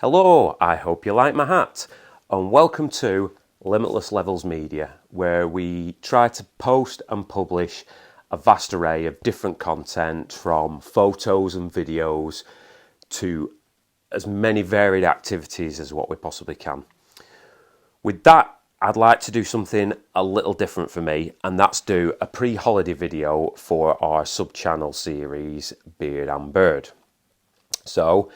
Hello, I hope you like my hat, and welcome to Limitless Levels Media, where we try to post and publish a vast array of different content from photos and videos to as many varied activities as what we possibly can. With that, I'd like to do something a little different for me, and that's do a pre-holiday video for our sub-channel series Beard and Bird. So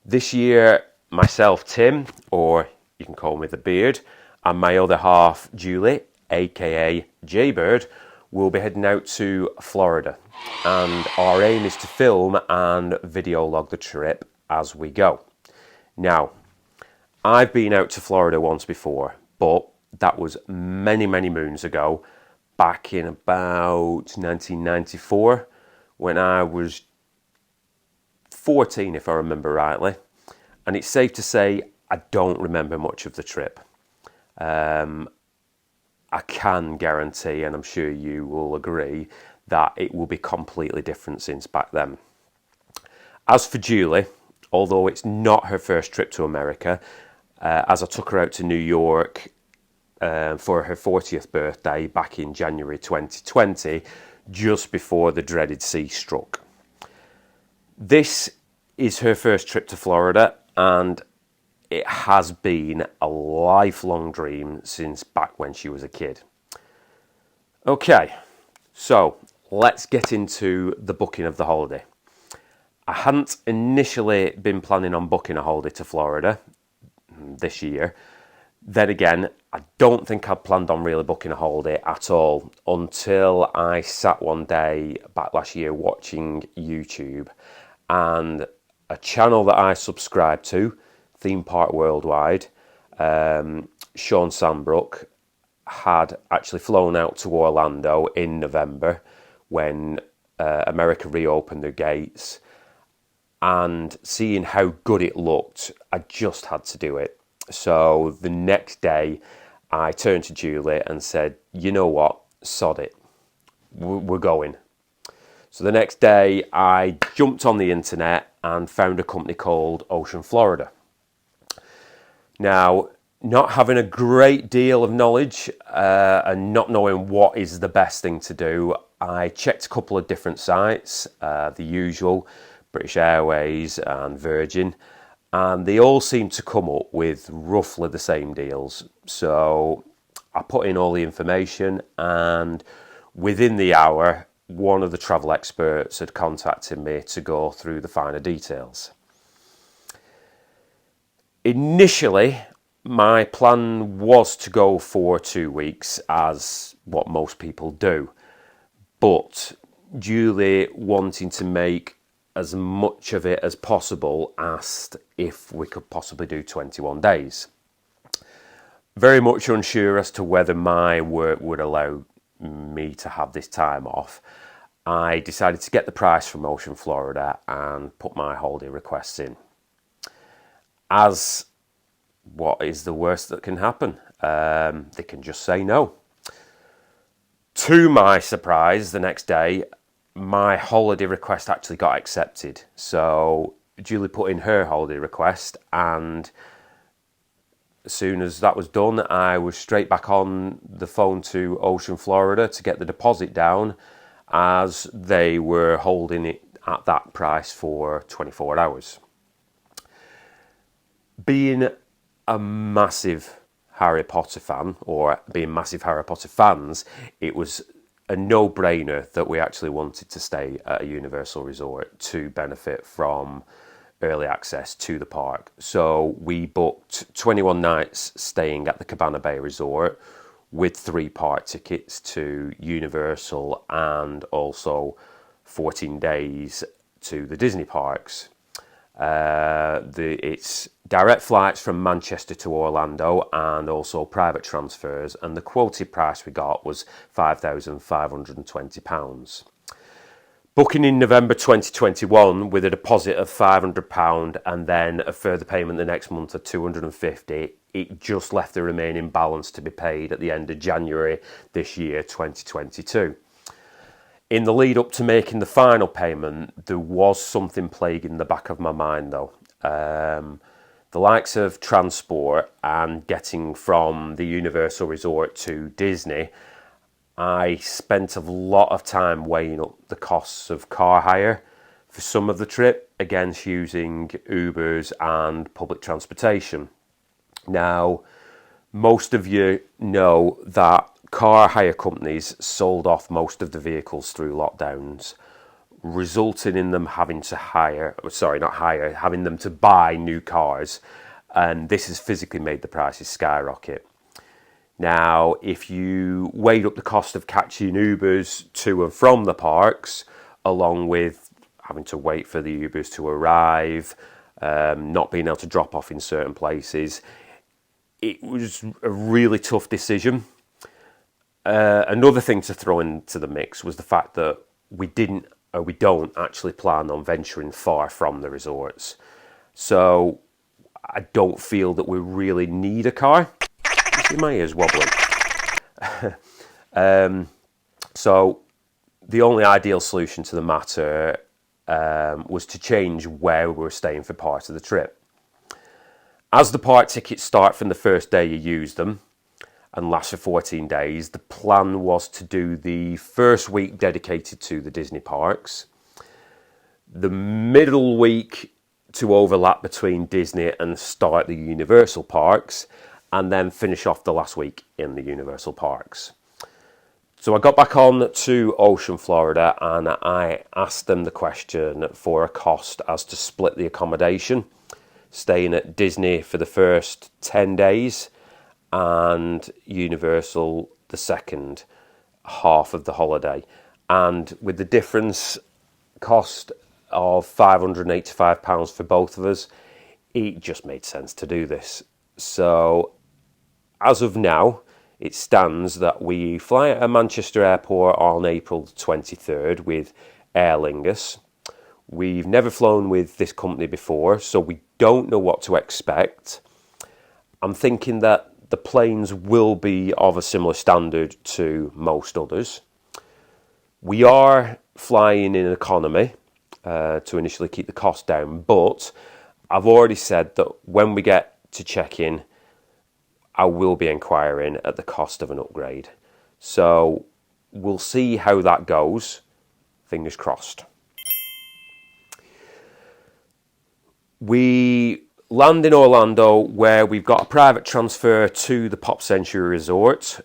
this year, myself, Tim, or you can call me the Beard, and my other half, Julie, aka Jaybird, will be heading out to Florida. And our aim is to film and video log the trip as we go. Now, I've been out to Florida once before, but that was many moons ago, back in about 1994, when I was 14, if I remember rightly. And it's safe to say I don't remember much of the trip. I can guarantee, and I'm sure you will agree, that it will be completely different since back then. As for Julie, although it's not her first trip to America, as I took her out to New York for her 40th birthday back in January 2020, just before the dreaded sea struck. This is her first trip to Florida, and it has been a lifelong dream since back when she was a kid. Okay, so let's get into the booking of the holiday. I hadn't initially been planning on booking a holiday to Florida this year. Then again, I don't think I'd planned on really booking a holiday at all until I sat one day back last year watching YouTube, and a channel that I subscribe to, Theme Park Worldwide, Sean Sandbrook, had actually flown out to Orlando in November when America reopened their gates, and seeing how good it looked, I just had to do it. So the next day I turned to Julie and said, you know what, sod it, we're going. So the next day I jumped on the internet and found a company called Ocean Florida. Now, not having a great deal of knowledge and not knowing what is the best thing to do, I checked a couple of different sites, the usual, British Airways and Virgin, and they all seemed to come up with roughly the same deals. So I put in all the information, and within the hour, one of the travel experts had contacted me to go through the finer details. Initially, my plan was to go for 2 weeks, as what most people do. But Julie, wanting to make as much of it as possible, asked if we could possibly do 21 days. Very much unsure as to whether my work would allow me to have this time off, I decided to get the price from Ocean Florida and put my holiday requests in. As what is the worst that can happen? They can just say no. To my surprise, the next day, my holiday request actually got accepted. So Julie put in her holiday request, and as soon as that was done, I was straight back on the phone to Ocean Florida to get the deposit down, as they were holding it at that price for 24 hours. Being a massive Harry Potter fan, or being massive Harry Potter fans, it was a no-brainer that we actually wanted to stay at a Universal Resort to benefit from early access to the park. So we booked 21 nights staying at the Cabana Bay Resort with 3 park tickets to Universal, and also 14 days to the Disney parks. It's direct flights from Manchester to Orlando, and also private transfers, and the quoted price we got was £5,520. Booking in November 2021 with a deposit of £500 and then a further payment the next month of £250, it just left the remaining balance to be paid at the end of January this year, 2022. In the lead up to making the final payment, there was something plaguing the back of my mind though. the likes of transport and getting from the Universal Resort to Disney, I spent a lot of time weighing up the costs of car hire for some of the trip against using Ubers and public transportation. Now, most of you know that car hire companies sold off most of the vehicles through lockdowns, resulting in them having to having them to buy new cars, and this has physically made the prices skyrocket. Now, if you weighed up the cost of catching Ubers to and from the parks, along with having to wait for the Ubers to arrive, not being able to drop off in certain places, it was a really tough decision. Another thing to throw into the mix was the fact that we don't actually plan on venturing far from the resorts. So I don't feel that we really need a car. You see my ears wobbling. So the only ideal solution to the matter was to change where we were staying for part of the trip. As the park tickets start from the first day you use them and last for 14 days, the plan was to do the first week dedicated to the Disney parks, the middle week to overlap between Disney and start the Universal parks, and then finish off the last week in the Universal parks. So I got back on to Ocean, Florida, and I asked them the question for a cost as to split the accommodation, staying at Disney for the first 10 days and Universal the second half of the holiday. And with the difference cost of £585 for both of us, it just made sense to do this. So as of now, it stands that we fly at Manchester Airport on April 23rd with Aer Lingus. We've never flown with this company before, so we don't know what to expect. I'm thinking that the planes will be of a similar standard to most others. We are flying in economy to initially keep the cost down, but I've already said that when we get to check-in, I will be inquiring at the cost of an upgrade. So we'll see how that goes. Fingers crossed. We land in Orlando, where we've got a private transfer to the Pop Century Resort.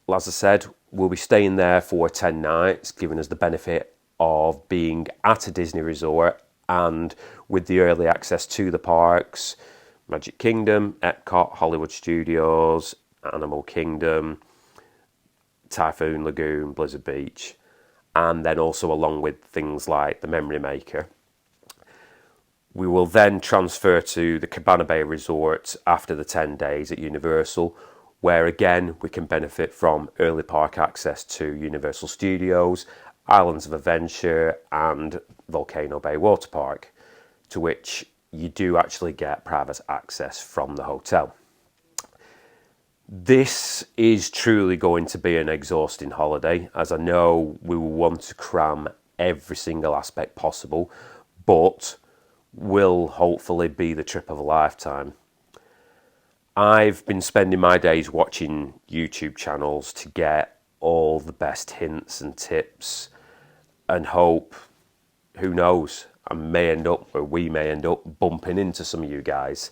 As I said, we'll be staying there for 10 nights, giving us the benefit of being at a Disney resort and with the early access to the parks, Magic Kingdom, Epcot, Hollywood Studios, Animal Kingdom, Typhoon Lagoon, Blizzard Beach, and then also along with things like the Memory Maker. We will then transfer to the Cabana Bay Resort after the 10 days at Universal, where again we can benefit from early park access to Universal Studios, Islands of Adventure and Volcano Bay Water Park, to which you do actually get private access from the hotel. This is truly going to be an exhausting holiday, as I know we will want to cram every single aspect possible, but will hopefully be the trip of a lifetime. I've been spending my days watching YouTube channels to get all the best hints and tips and hope, who knows, we may end up bumping into some of you guys.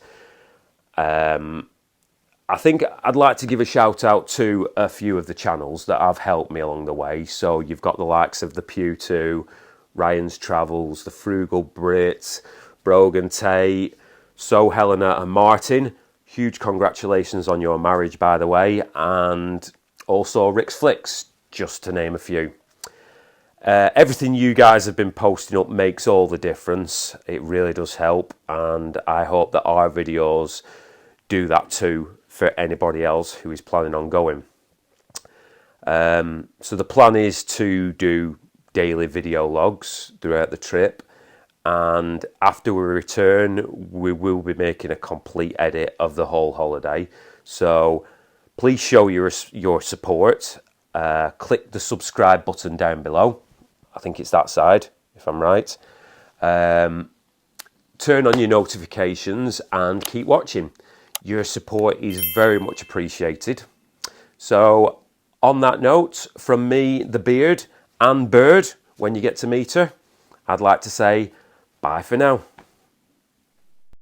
I think I'd like to give a shout out to a few of the channels that have helped me along the way. So you've got the likes of the Pew2, Ryan's Travels, the Frugal Brit, Brogan Tate, So Helena and Martin. Huge congratulations on your marriage, by the way, and also Rick's Flicks, just to name a few. Everything you guys have been posting up makes all the difference. It really does help, and I hope that our videos do that too for anybody else who is planning on going. So the plan is to do daily video logs throughout the trip, and after we return we will be making a complete edit of the whole holiday. So please show your support. Click the subscribe button down below. I think it's that side, if I'm right. To turn on your notifications and keep watching. Your support is very much appreciated. So on that note, from me, the beard, and Bird, when you get to meet her, I'd like to say bye for now.